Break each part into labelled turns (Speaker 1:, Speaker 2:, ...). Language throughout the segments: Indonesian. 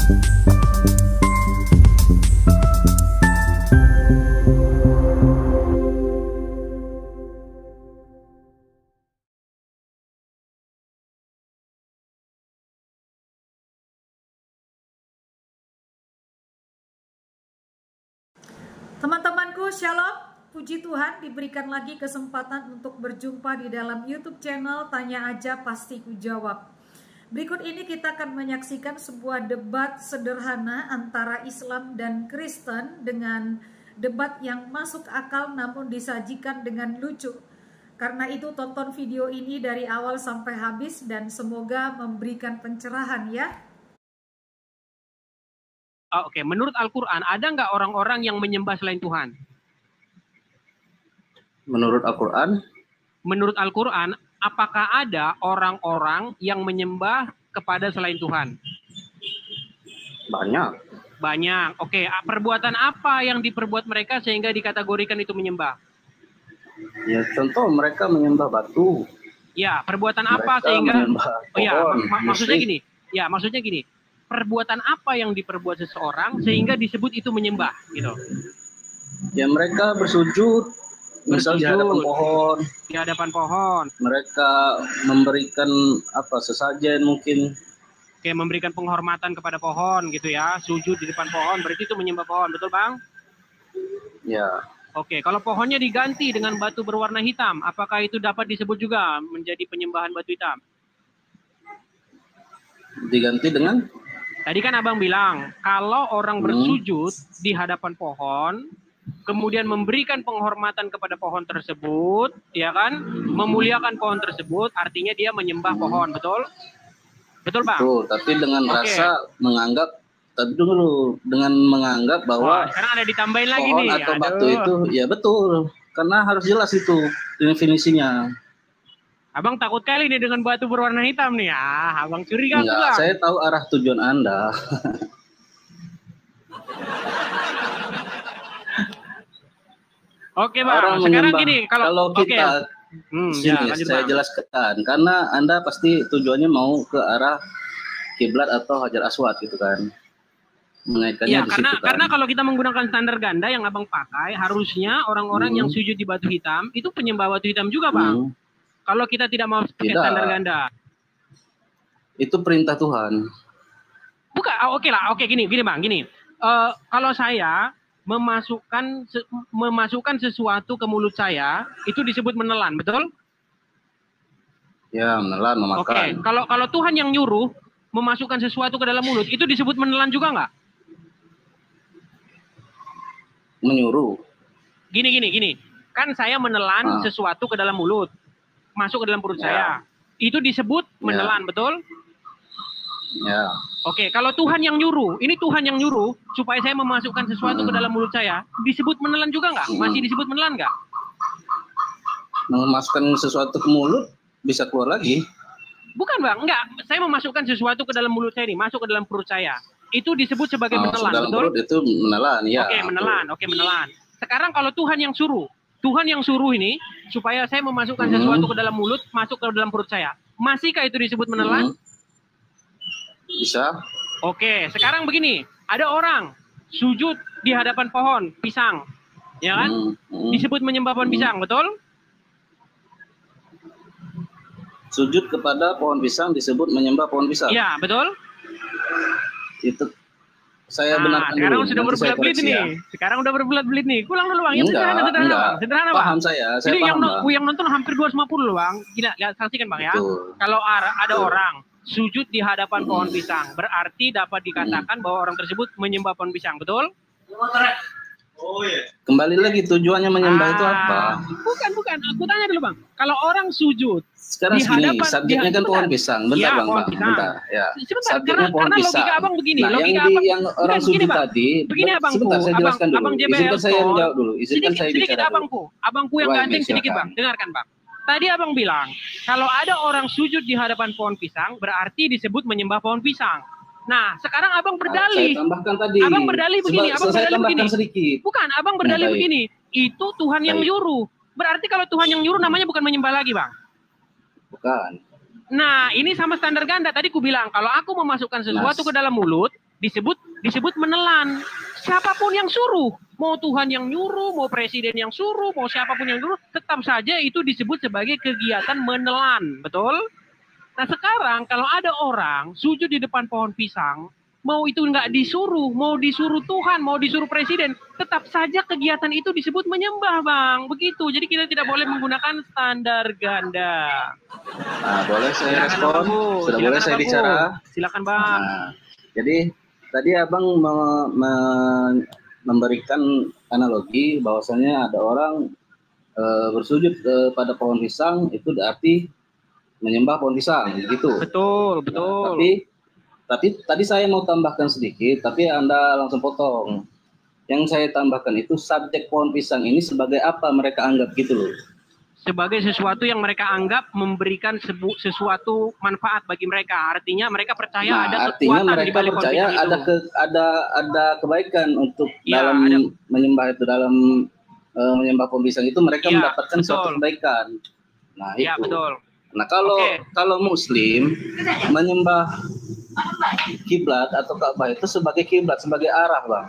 Speaker 1: Teman-temanku, shalom, puji Tuhan diberikan lagi kesempatan untuk berjumpa di dalam YouTube channel Tanya Aja Pasti Ku Jawab. Berikut ini kita akan menyaksikan sebuah debat sederhana antara Islam dan Kristen dengan debat yang masuk akal namun disajikan dengan lucu. Karena itu tonton video ini dari awal sampai habis dan semoga memberikan pencerahan ya.
Speaker 2: Oke, menurut Al-Quran, ada nggak orang-orang yang menyembah selain Tuhan?
Speaker 3: Menurut Al-Quran?
Speaker 2: Menurut Al-Quran, apakah ada orang-orang yang menyembah kepada selain Tuhan?
Speaker 3: Banyak.
Speaker 2: Banyak. Oke, perbuatan apa yang diperbuat mereka sehingga dikategorikan itu menyembah?
Speaker 3: Ya, contoh mereka menyembah batu.
Speaker 2: Ya, perbuatan
Speaker 3: Mereka
Speaker 2: apa sehingga?
Speaker 3: pohon,
Speaker 2: Ya, maksudnya gini. Ya, maksudnya gini. Perbuatan apa yang diperbuat seseorang sehingga disebut itu menyembah gitu.
Speaker 3: Ya mereka bersujud misal di hadapan pohon.
Speaker 2: Di hadapan pohon.
Speaker 3: Mereka memberikan apa sesajen mungkin.
Speaker 2: Oke, memberikan penghormatan kepada pohon gitu ya. Sujud di depan pohon berarti itu menyembah pohon, betul Bang?
Speaker 3: Ya.
Speaker 2: Oke, kalau pohonnya diganti dengan batu berwarna hitam, apakah itu dapat disebut juga menjadi penyembahan batu hitam?
Speaker 3: Diganti dengan?
Speaker 2: Tadi kan Abang bilang, kalau orang bersujud di hadapan pohon, kemudian memberikan penghormatan kepada pohon tersebut, ya kan, memuliakan pohon tersebut, artinya dia menyembah pohon, betul? Betul, Bang?
Speaker 3: Betul, tapi dengan rasa menganggap, tapi dulu dengan menganggap bahwa
Speaker 2: sekarang ada ditambahin lagi
Speaker 3: pohon
Speaker 2: nih.
Speaker 3: atau batu itu, ya betul, karena harus jelas itu definisinya.
Speaker 2: Abang takut kali nih dengan batu berwarna hitam nih. Abang curiga.
Speaker 3: Enggak, saya tahu arah tujuan Anda.
Speaker 2: Oke, Bang. Sekarang gini,
Speaker 3: kalau kita sini saya jelaskan, karena Anda pasti tujuannya mau ke arah kiblat atau Hajar Aswad gitu kan. Mengaitkannya di situ kan.
Speaker 2: Karena kalau kita menggunakan standar ganda yang Abang pakai, harusnya orang-orang yang sujud di batu hitam itu penyembah batu hitam juga, Bang. Kalau kita tidak mau pakai standar ganda.
Speaker 3: Itu perintah Tuhan.
Speaker 2: Bukan, oke gini Bang, gini. Kalau saya memasukkan sesuatu ke mulut saya, itu disebut menelan, betul?
Speaker 3: Ya, menelan, memakan.
Speaker 2: Oke, kalau Tuhan yang nyuruh memasukkan sesuatu ke dalam mulut, itu disebut menelan juga nggak?
Speaker 3: Menyuruh.
Speaker 2: Gini. Kan saya menelan sesuatu ke dalam mulut. Masuk ke dalam perut saya. Itu disebut menelan, betul?
Speaker 3: Ya.
Speaker 2: Oke, kalau Tuhan yang nyuruh, ini Tuhan yang nyuruh supaya saya memasukkan sesuatu ke dalam mulut saya, disebut menelan juga nggak? Masih disebut menelan nggak?
Speaker 3: Memasukkan sesuatu ke mulut, bisa keluar lagi.
Speaker 2: Bukan, Bang. Enggak. Saya memasukkan sesuatu ke dalam mulut saya ini, masuk ke dalam perut saya. Itu disebut sebagai menelan,
Speaker 3: dalam
Speaker 2: betul?
Speaker 3: Perut itu menelan, ya.
Speaker 2: Oke, menelan. Sekarang kalau Tuhan yang suruh ini supaya saya memasukkan sesuatu ke dalam mulut, masuk ke dalam perut saya. Masihkah itu disebut menelan?
Speaker 3: Bisa.
Speaker 2: Oke, sekarang begini. Ada orang sujud di hadapan pohon pisang. Ya kan? Disebut menyembah pohon pisang, betul?
Speaker 3: Sujud kepada pohon pisang disebut menyembah pohon pisang.
Speaker 2: Iya, betul?
Speaker 3: Itu saya benarkan
Speaker 2: sekarang
Speaker 3: dulu.
Speaker 2: Sudah berbelit-belit nih. Sekarang udah berbelit-belit nih. Pulang dulu, Bang. Yang sederhana, Bang.
Speaker 3: Paham saya
Speaker 2: Jadi
Speaker 3: paham,
Speaker 2: yang nonton hampir 250 loh, Bang. Gila, saksikan, Bang, ya. Kalau ada orang sujud di hadapan pohon pisang, berarti dapat dikatakan bahwa orang tersebut menyembah pohon pisang, betul?
Speaker 3: Oh iya. Kembali lagi tujuannya menyembah itu apa?
Speaker 2: Bukan. Aku tanya dulu, Bang. Kalau orang sujud
Speaker 3: sekarang
Speaker 2: di
Speaker 3: gini, subjeknya kan pohon pisang. Bentar, Bang. Bentar. Ya.
Speaker 2: Sebentar, karena logika Abang begini.
Speaker 3: Nah, yang orang sujud tadi.
Speaker 2: Begini, Abang.
Speaker 3: Sebentar, saya jelaskan dulu. Izinkan saya menjawab dulu.
Speaker 2: Izinkan saya bicara dulu. Abangku yang ganteng sedikit, Bang. Dengarkan, Bang. Tadi Abang bilang, kalau ada orang sujud di hadapan pohon pisang, berarti disebut menyembah pohon pisang. Nah, sekarang Abang berdalih.
Speaker 3: Saya tambahkan tadi.
Speaker 2: Abang berdalih begini.
Speaker 3: Sedikit.
Speaker 2: Bukan, Abang berdalih begini. Itu Tuhan yang nyuruh. Berarti kalau Tuhan yang nyuruh namanya bukan menyembah lagi, Bang.
Speaker 3: Bukan.
Speaker 2: Nah, ini sama standar ganda. Tadi ku bilang, kalau aku memasukkan sesuatu ke dalam mulut, disebut menelan. Siapapun yang suruh, mau Tuhan yang nyuruh, mau presiden yang suruh, mau siapapun yang nyuruh, tetap saja itu disebut sebagai kegiatan menelan, betul? Nah sekarang kalau ada orang sujud di depan pohon pisang, mau itu nggak disuruh, mau disuruh Tuhan, mau disuruh presiden, tetap saja kegiatan itu disebut menyembah, Bang. Begitu. Jadi kita tidak boleh menggunakan standar ganda.
Speaker 3: Nah, boleh saya respon? Sudah boleh saya bicara?
Speaker 2: Silakan, Bang.
Speaker 3: Nah, jadi tadi Abang memberikan analogi bahwasanya ada orang bersujud pada pohon pisang, itu berarti menyembah pohon pisang, gitu.
Speaker 2: Betul.
Speaker 3: Nah, tapi tadi saya mau tambahkan sedikit, tapi Anda langsung potong. Yang saya tambahkan itu subjek pohon pisang ini sebagai apa mereka anggap gitu loh.
Speaker 2: Sebagai sesuatu yang mereka anggap memberikan sesuatu manfaat bagi mereka. Artinya mereka percaya ada kekuatan di balik pohon pisang itu.
Speaker 3: Ada kebaikan untuk dalam menyembah itu, dalam menyembah pohon pisang itu mereka mendapatkan suatu kebaikan. Nah, itu. Betul. Nah, kalau Muslim menyembah kiblat atau Ka'bah itu sebagai kiblat, sebagai arah, Bang.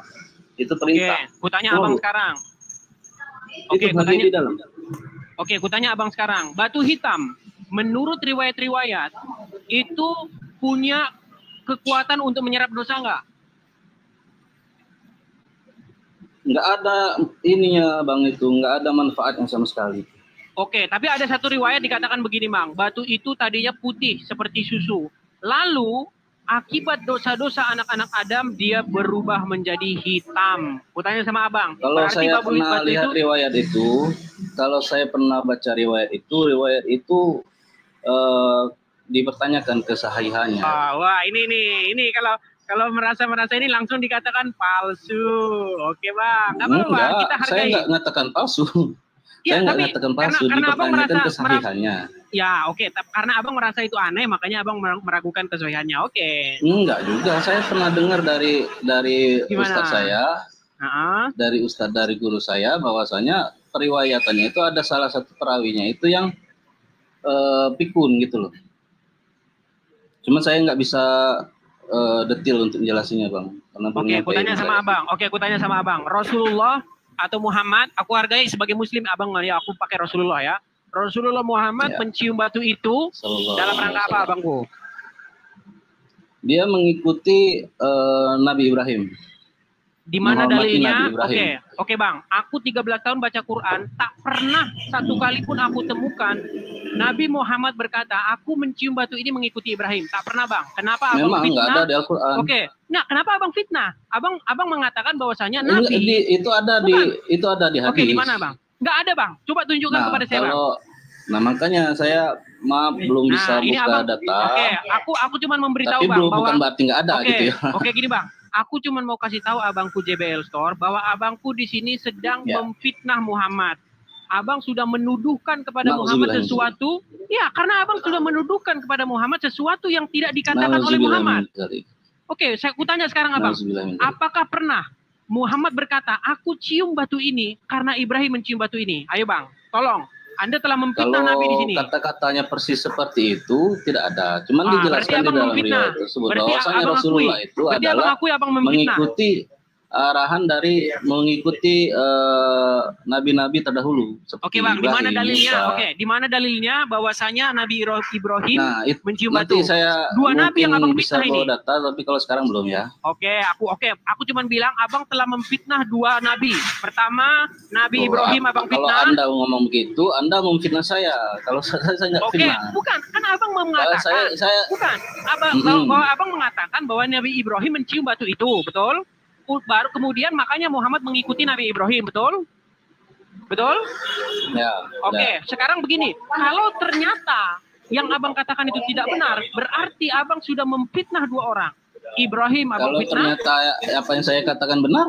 Speaker 3: Itu perintah.
Speaker 2: Oke, kutanya Abang sekarang. Kutanya Abang sekarang. Batu hitam, menurut riwayat-riwayat, itu punya kekuatan untuk menyerap dosa nggak?
Speaker 3: Nggak ada ininya, Bang, itu. Nggak ada manfaatnya sama sekali.
Speaker 2: Oke, tapi ada satu riwayat dikatakan begini, Bang. Batu itu tadinya putih seperti susu. Lalu, akibat dosa-dosa anak-anak Adam, dia berubah menjadi hitam. Kutanya sama Abang.
Speaker 3: Kalau saya pernah lihat riwayat itu, kalau saya pernah baca riwayat itu dipertanyakan kesahihannya.
Speaker 2: Wah, ini kalau merasa ini langsung dikatakan palsu. Oke, Bang. Nggak apa-apa, kita hargai.
Speaker 3: Saya nggak mengatakan palsu. Saya nggak mengatakan palsu, dipertanyakan kesahihannya.
Speaker 2: Ya, oke. Karena Abang merasa itu aneh, makanya Abang meragukan kesahihannya. Oke.
Speaker 3: Enggak juga. Saya pernah dengar dari ustadz saya, dari guru saya, bahwasanya periwayatannya itu ada salah satu perawinya itu yang pikun gitu loh. Cuma saya nggak bisa detail untuk menjelasinya, Bang.
Speaker 2: Oke, kutanya sama Abang. Rasulullah atau Muhammad, aku hargai sebagai Muslim, Abang ya, aku pakai Rasulullah ya. Rasulullah Muhammad mencium batu itu dalam rangka apa, Abangku?
Speaker 3: Dia mengikuti Nabi Ibrahim.
Speaker 2: Di mana dalilnya? Oke, Bang. Aku 13 tahun baca Quran, tak pernah satu kali pun aku temukan Nabi Muhammad berkata, aku mencium batu ini mengikuti Ibrahim. Tak pernah, Bang. Kenapa Abang
Speaker 3: memang
Speaker 2: fitnah?
Speaker 3: Memang nggak ada di Al-Quran.
Speaker 2: Oke. Nah, kenapa Abang fitnah? Abang mengatakan bahwasanya Nabi
Speaker 3: itu ada di hadis.
Speaker 2: Oke, di mana, Bang? Nggak ada, Bang. Coba tunjukkan kepada saya, Bang.
Speaker 3: Nah, makanya saya belum bisa buka data.
Speaker 2: Oke, aku cuma memberitahu, Bang,
Speaker 3: bukan berarti nggak ada gitu ya.
Speaker 2: Oke, gini, Bang. Aku cuma mau kasih tahu abangku JBL Store bahwa abangku di sini sedang memfitnah Muhammad. Abang sudah menuduhkan kepada Muhammad sesuatu. Ya, karena abang sudah menuduhkan kepada Muhammad sesuatu yang tidak dikatakan oleh Muhammad. Oke, saya kutanya sekarang, Abang. Apakah pernah Muhammad berkata, aku cium batu ini karena Ibrahim mencium batu ini? Ayo, Bang, tolong. Anda telah memfitnah Nabi di sini.
Speaker 3: Kalau kata-katanya persis seperti itu tidak ada. Cuman dijelaskan di dalam riwayat tersebut bahwasanya Rasulullah itu adalah mengikuti arahan dari nabi-nabi terdahulu.
Speaker 2: Oke, Bang, di mana dalilnya? Di mana dalilnya bahwasanya Nabi Ibrahim mencium batu?
Speaker 3: Saya
Speaker 2: dua nabi yang Abang fitnah ini.
Speaker 3: Bisa data, tapi kalau sekarang belum ya.
Speaker 2: Aku cuma bilang Abang telah memfitnah dua nabi. Pertama, Nabi Ibrahim Abang fitnah.
Speaker 3: Kalau Anda ngomong begitu, Anda memfitnah saya. Kalau saya nggak fitnah.
Speaker 2: Bukan, kan Abang mengatakan. Bahwa Abang mengatakan bahwa Nabi Ibrahim mencium batu itu, betul? Baru kemudian makanya Muhammad mengikuti Nabi Ibrahim, betul? Betul?
Speaker 3: Ya.
Speaker 2: Oke, sekarang begini, kalau ternyata yang Abang katakan itu tidak benar, berarti Abang sudah memfitnah dua orang. Ibrahim Abang fitnah.
Speaker 3: Kalau ternyata apa yang saya katakan benar?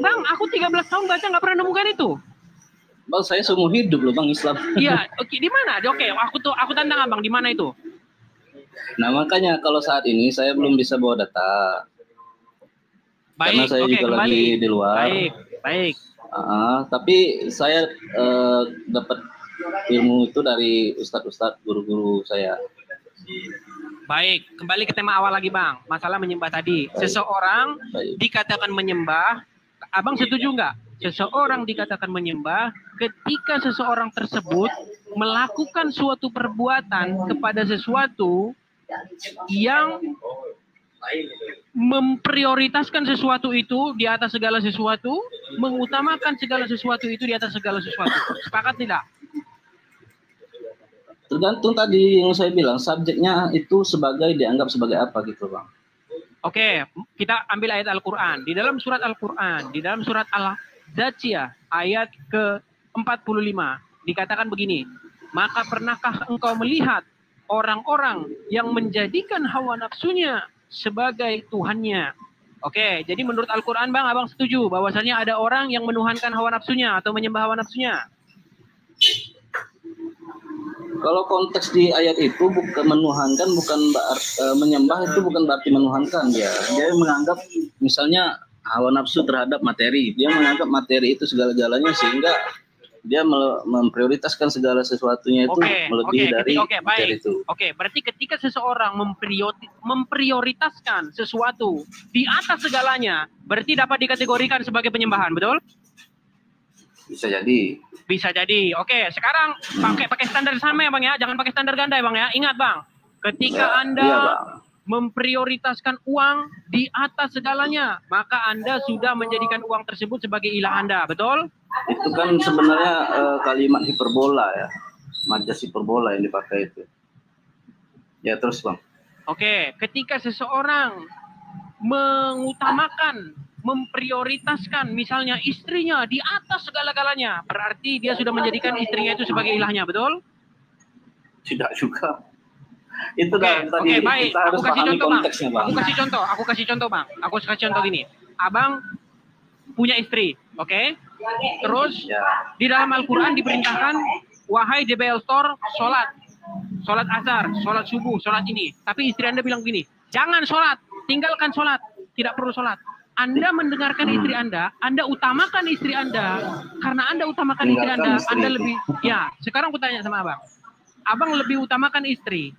Speaker 2: Bang, aku 13 tahun baca nggak pernah nemukan itu.
Speaker 3: Bang, saya seumur hidup loh, Bang, Islam.
Speaker 2: Iya, oke, di mana? Oke, aku tantang Abang, di mana itu?
Speaker 3: Nah, makanya kalau saat ini saya belum bisa bawa data. Karena saya juga lagi di luar.
Speaker 2: Baik.
Speaker 3: Tapi saya dapat ilmu itu dari ustadz-ustadz, guru-guru saya.
Speaker 2: Baik, kembali ke tema awal lagi Bang. Masalah menyembah tadi. Seseorang dikatakan menyembah, Abang setuju nggak? Seseorang dikatakan menyembah ketika seseorang tersebut melakukan suatu perbuatan kepada sesuatu yang memprioritaskan sesuatu itu di atas segala sesuatu, mengutamakan segala sesuatu itu di atas segala sesuatu. Sepakat tidak?
Speaker 3: Tergantung tadi yang saya bilang, subjeknya itu dianggap sebagai apa gitu Bang.
Speaker 2: Oke, kita ambil ayat Al-Quran. Di dalam surat Al-Quran, di dalam surat Al-Zariyat ayat ke-45, dikatakan begini, maka pernahkah engkau melihat orang-orang yang menjadikan hawa nafsunya sebagai Tuhannya? Oke, jadi menurut Al-Quran Bang, Abang setuju bahwasanya ada orang yang menuhankan hawa nafsunya atau menyembah hawa nafsunya?
Speaker 3: Kalau konteks di ayat itu bukan menuhankan, bukan menyembah itu bukan berarti menuhankan dia. Dia menganggap misalnya hawa nafsu terhadap materi. Dia menganggap materi itu segala-galanya sehingga dia memprioritaskan segala sesuatunya itu melebihi dari materi itu.
Speaker 2: Oke, berarti ketika seseorang memprioritaskan sesuatu di atas segalanya, berarti dapat dikategorikan sebagai penyembahan, betul?
Speaker 3: Bisa jadi.
Speaker 2: Bisa jadi. Oke, sekarang pakai standar sama ya Bang ya, jangan pakai standar ganda ya Bang ya. Ingat Bang, ketika Anda memprioritaskan uang di atas segalanya, maka Anda sudah menjadikan uang tersebut sebagai ilah Anda, betul?
Speaker 3: Itu kan sebenarnya kalimat hiperbola ya, majas hiperbola yang dipakai itu. Ya terus Bang.
Speaker 2: Oke, ketika seseorang memprioritaskan misalnya istrinya di atas segala-galanya, berarti dia sudah menjadikan istrinya itu sebagai ilahnya, betul?
Speaker 3: Tidak juga. Itu
Speaker 2: tadi baik.
Speaker 3: Kita harus pahami konteksnya, Bang.
Speaker 2: Aku kasih contoh Bang. Aku kasih contoh gini. Abang punya istri, oke? Terus di dalam Al-Quran diperintahkan, wahai JBL Store, sholat asar, sholat subuh, sholat ini. Tapi istri Anda bilang begini, jangan sholat, tinggalkan sholat, tidak perlu sholat. Anda mendengarkan istri Anda utamakan istri Anda. Karena Anda utamakan istri Anda lebih, ya, sekarang aku tanya sama Abang. Abang lebih utamakan istri,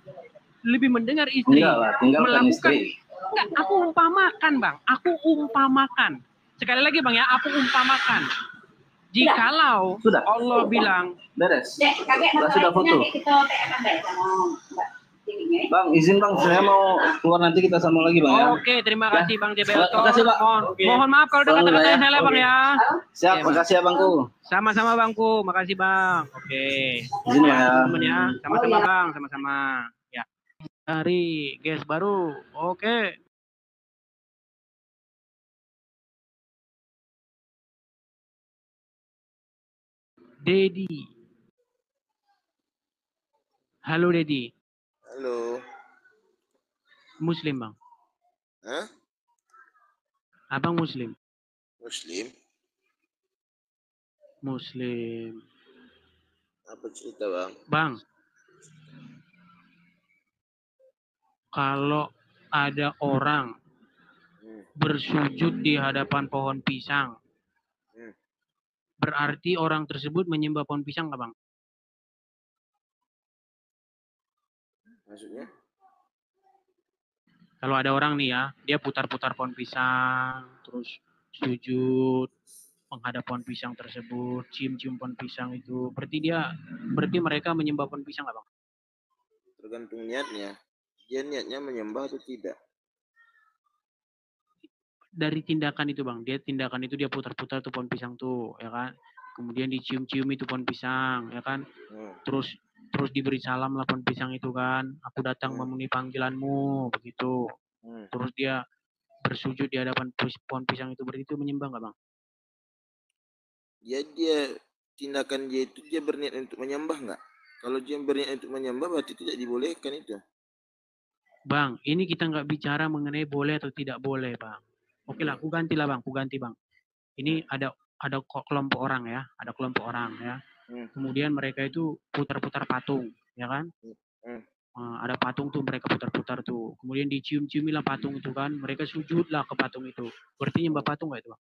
Speaker 2: lebih mendengar istri,
Speaker 3: tinggalkan istri.
Speaker 2: Enggak, aku umpamakan Bang, aku umpamakan. Sekali lagi Bang ya, aku umpamakan. Jikalau Allah bilang,
Speaker 3: beres, sudah foto. Bang, izin Bang, saya mau keluar, nanti kita sambung lagi Bang ya.
Speaker 2: Oke, terima kasih Bang JBL.
Speaker 3: Terima kasih Bang.
Speaker 2: Mohon maaf kalau ada kata-kata yang salah Bang ya.
Speaker 3: Siap, makasih ya Bangku.
Speaker 2: Sama-sama Bangku, makasih Bang. Oke.
Speaker 3: Izin ya.
Speaker 2: Sama-sama Bang, sama-sama. Ya. Dari guys baru. Oke. Dedi. Halo Dedi.
Speaker 4: Halo.
Speaker 2: Muslim Bang.
Speaker 4: Hah?
Speaker 2: Abang Muslim. Muslim.
Speaker 4: Apa cerita Bang?
Speaker 2: Bang. Kalau ada orang bersujud di hadapan pohon pisang, berarti orang tersebut menyembah pohon pisang nggak Bang?
Speaker 4: Maksudnya?
Speaker 2: Kalau ada orang nih ya, dia putar-putar pohon pisang, terus sujud menghadap pohon pisang tersebut, cium-cium pohon pisang itu, berarti mereka menyembah pohon pisang nggak Bang?
Speaker 4: Tergantung niatnya. Dia niatnya menyembah atau tidak?
Speaker 2: Dari tindakan itu Bang, dia putar-putar tuh pohon pisang tuh, ya kan? Kemudian dicium-cium itu pohon pisang, ya kan? Terus diberi salam lah pohon pisang itu kan, aku datang memenuhi panggilanmu, begitu. Terus dia bersujud di hadapan pohon pisang itu, berarti itu menyembah nggak Bang?
Speaker 4: Dia tindakan dia itu dia berniat untuk menyembah nggak? Kalau dia berniat untuk menyembah berarti tidak dibolehkan itu.
Speaker 2: Bang, ini kita nggak bicara mengenai boleh atau tidak boleh Bang. Oke lah, aku ganti Bang. Ini ada kelompok orang ya, Kemudian mereka itu putar-putar patung, ya kan? Ada patung tuh, mereka putar-putar tuh. Kemudian dicium-ciumilah patung itu kan, mereka sujudlah ke patung itu. Berarti nyembah patung nggak itu Bang?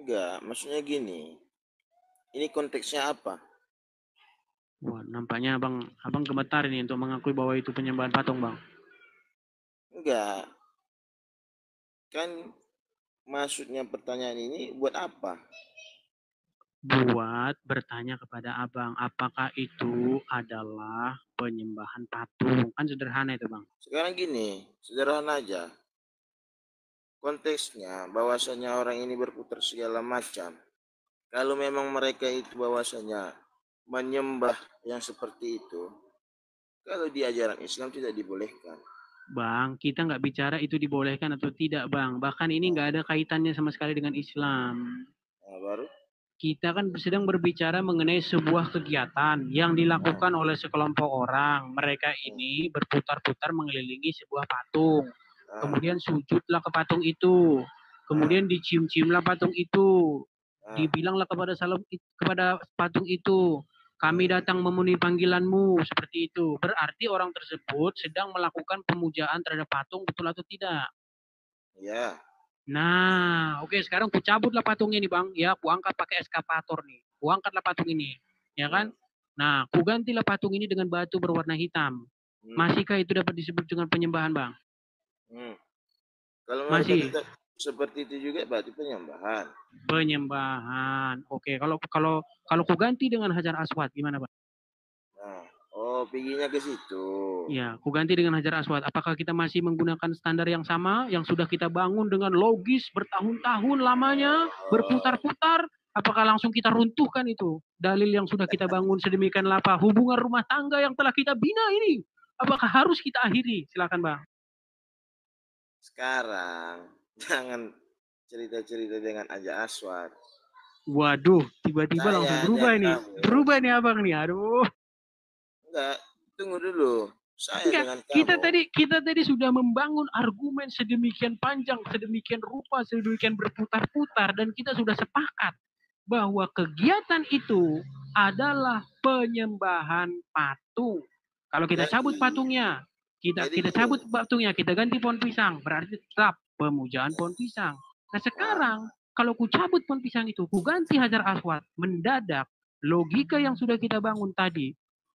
Speaker 4: Enggak, maksudnya gini. Ini konteksnya apa?
Speaker 2: Wah, nampaknya abang gemetar ini untuk mengakui bahwa itu penyembahan patung, Bang.
Speaker 4: Enggak. Kan maksudnya pertanyaan ini buat apa?
Speaker 2: Buat bertanya kepada abang, apakah itu adalah penyembahan patung? Kan sederhana itu, Bang.
Speaker 4: Sekarang gini, sederhana aja. Konteksnya bahwasanya orang ini berputar segala macam. Kalau memang mereka itu bahwasanya menyembah yang seperti itu, kalau di ajaran Islam tidak dibolehkan.
Speaker 2: Bang, kita nggak bicara itu dibolehkan atau tidak, Bang. Bahkan ini nggak ada kaitannya sama sekali dengan Islam.
Speaker 4: Nah, baru?
Speaker 2: Kita kan sedang berbicara mengenai sebuah kegiatan yang dilakukan oleh sekelompok orang. Mereka ini berputar-putar mengelilingi sebuah patung. Kemudian sujudlah ke patung itu. Kemudian dicium-ciumlah patung itu. Dibilanglah kepada patung itu, kami datang memenuhi panggilanmu, seperti itu. Berarti orang tersebut sedang melakukan pemujaan terhadap patung, betul atau tidak?
Speaker 4: Ya.
Speaker 2: Nah, oke, sekarang ku cabutlah patungnya nih, Bang. Ya, ku angkat pakai eskavator nih. Ku angkatlah patung ini, ya kan? Nah, ku gantilah patung ini dengan batu berwarna hitam. Masihkah itu dapat disebut dengan penyembahan, Bang?
Speaker 4: Kalau masih seperti itu juga berarti penyembahan.
Speaker 2: Penyembahan. Oke, kalau ku ganti dengan Hajar Aswad gimana, Bang?
Speaker 4: Nah, oh, piginya ke situ.
Speaker 2: Ya, ku ganti dengan Hajar Aswad. Apakah kita masih menggunakan standar yang sama yang sudah kita bangun dengan logis bertahun-tahun lamanya, berputar-putar? Apakah langsung kita runtuhkan itu dalil yang sudah kita bangun sedemikian lama, hubungan rumah tangga yang telah kita bina ini? Apakah harus kita akhiri? Silakan, Bang.
Speaker 4: Sekarang jangan cerita-cerita dengan Hajar Aswad.
Speaker 2: Waduh, tiba-tiba langsung berubah ini. Berubah nih abang nih, aduh.
Speaker 4: Enggak, tunggu dulu.
Speaker 2: Kita tadi sudah membangun argumen sedemikian panjang, sedemikian rupa, sedemikian berputar-putar, dan kita sudah sepakat bahwa kegiatan itu adalah penyembahan patung. Kalau kita cabut patungnya, kita cabut patungnya, kita ganti pohon pisang, berarti tetap pemujaan pohon pisang. Nah sekarang, kalau ku cabut pohon pisang itu, ku ganti Hajar Aswad, mendadak logika yang sudah kita bangun tadi,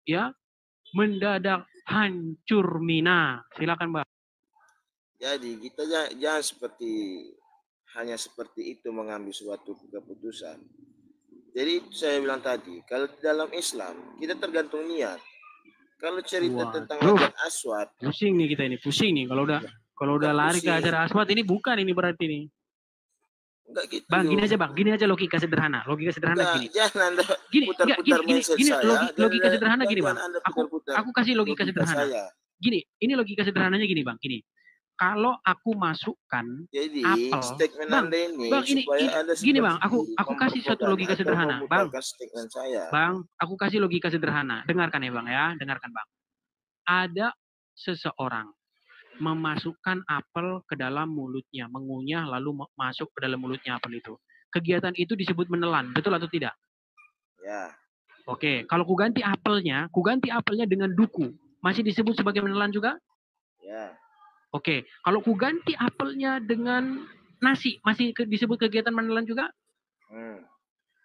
Speaker 2: ya, mendadak hancur mina. Silakan, Mbak.
Speaker 4: Jadi kita jangan hanya seperti itu mengambil suatu keputusan. Jadi saya bilang tadi, kalau dalam Islam kita tergantung niat. Kalau cerita tentang Hajar Aswad,
Speaker 2: pusing nih kita ini, pusing nih kalau udah lari ke Hajar Aswad ini bukan ini berarti nih.
Speaker 4: Enggak gitu.
Speaker 2: Bang, gini aja logika sederhana. Logika sederhana gini.
Speaker 4: Jangan Anda
Speaker 2: gini, logika sederhana gini, Bang. Aku kasih logika sederhana. Gini, ini logika sederhananya gini, Bang. Gini. Kalau aku masukkan apel, Bang, ini gini, Bang. Aku kasih satu logika sederhana, Bang. Bang, aku kasih logika sederhana. Dengarkan ya, Bang ya. Dengarkan, Bang. Ada seseorang memasukkan apel ke dalam mulutnya, mengunyah lalu masuk ke dalam mulutnya apel itu. Kegiatan itu disebut menelan, betul atau tidak?
Speaker 4: Ya.
Speaker 2: Oke, kalau ku ganti apelnya dengan duku, masih disebut sebagai menelan juga?
Speaker 4: Ya.
Speaker 2: Oke, kalau ku ganti apelnya dengan nasi, masih disebut kegiatan menelan juga?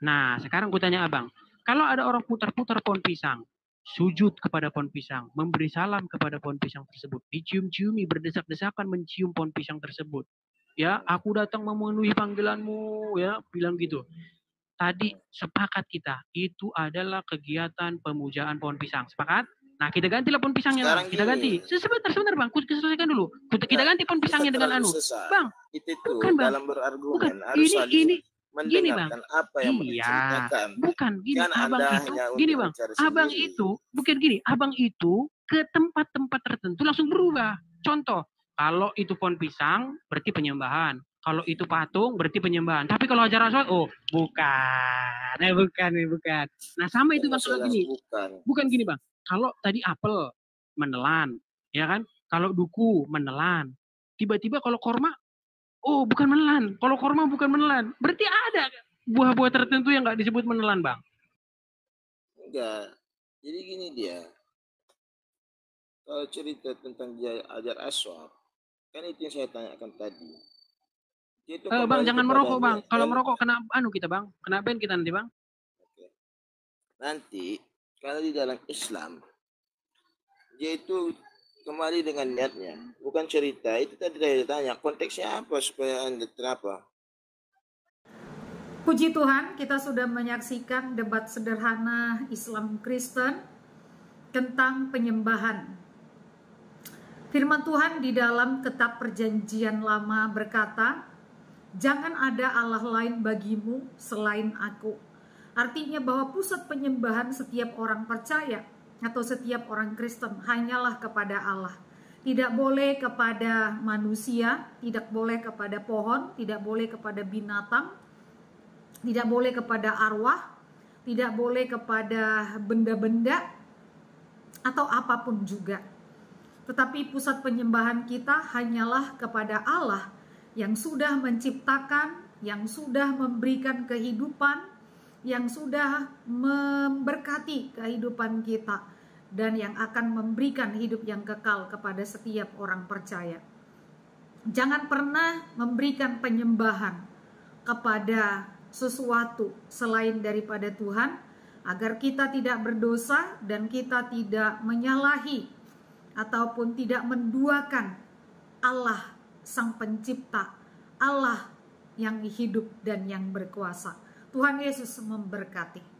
Speaker 2: Nah, sekarang ku tanya abang, kalau ada orang putar-putar pohon pisang, sujud kepada pohon pisang, memberi salam kepada pohon pisang tersebut, dicium-ciumi, berdesak-desakan mencium pohon pisang tersebut. Ya, aku datang memenuhi panggilanmu, ya, bilang gitu. Tadi sepakat kita, itu adalah kegiatan pemujaan pohon pisang. Sepakat? Nah, kita gantilah pohon pisangnya. Kita ganti. Sebentar, Bang. Aku selesaikan dulu. Kita ganti pohon pisangnya dengan anu. Bang,
Speaker 4: bukan, Bang. Dalam berargumen, harus
Speaker 2: gini, Bang.
Speaker 4: Apa yang diceritakan.
Speaker 2: Bukan gini, abang itu, bukan gini, abang itu ke tempat-tempat tertentu langsung berubah. Contoh, kalau itu pohon pisang berarti penyembahan. Kalau itu patung berarti penyembahan. Tapi kalau Hajar Aswad, oh bukan. Bukan. Nah sama itu Bang gini. Bukan gini Bang. Kalau tadi apel menelan, ya kan? Kalau duku menelan. Tiba-tiba kalau korma, oh bukan menelan. Kalau korma bukan menelan. Berarti ada buah-buah tertentu yang nggak disebut menelan, Bang.
Speaker 4: Enggak. Jadi gini dia. Kalau cerita tentang Hajar Aswad, kan itu yang saya tanyakan tadi.
Speaker 2: Bang, jangan merokok, Bang. Kalau merokok kena kita, Bang. Kena ban kita nanti, Bang.
Speaker 4: Oke. Nanti Kalau di dalam Islam, dia itu kembali dengan niatnya, bukan cerita. Itu tadi saya tanya, konteksnya apa supaya Anda terapa?
Speaker 1: Puji Tuhan, kita sudah menyaksikan debat sederhana Islam Kristen tentang penyembahan. Firman Tuhan di dalam Kitab Perjanjian Lama berkata, "Jangan ada Allah lain bagimu selain aku." Artinya bahwa pusat penyembahan setiap orang percaya atau setiap orang Kristen hanyalah kepada Allah. Tidak boleh kepada manusia, tidak boleh kepada pohon, tidak boleh kepada binatang, tidak boleh kepada arwah, tidak boleh kepada benda-benda atau apapun juga. Tetapi pusat penyembahan kita hanyalah kepada Allah yang sudah menciptakan, yang sudah memberikan kehidupan, yang sudah memberkati kehidupan kita, dan yang akan memberikan hidup yang kekal kepada setiap orang percaya. Jangan pernah memberikan penyembahan kepada sesuatu selain daripada Tuhan, agar kita tidak berdosa dan kita tidak menyalahi ataupun tidak menduakan Allah Sang Pencipta, Allah yang hidup dan yang berkuasa. Tuhan Yesus memberkati.